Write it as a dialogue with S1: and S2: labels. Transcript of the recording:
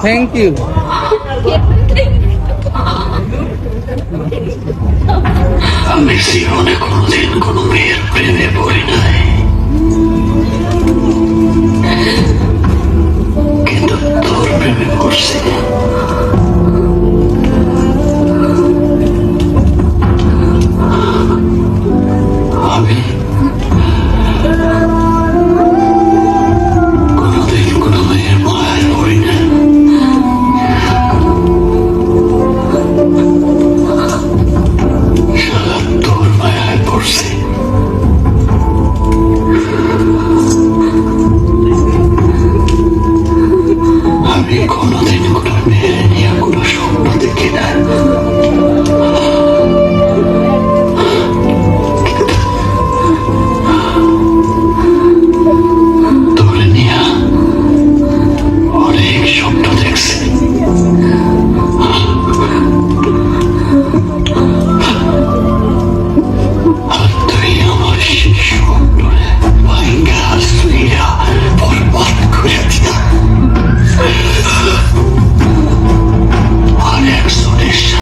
S1: Thank you.
S2: আমি জীবনে কোনোদিন কোনো মেয়ের প্রেমে পড়ি নাই, কিন্তু তোর প্রেমে পড়ছি। আমি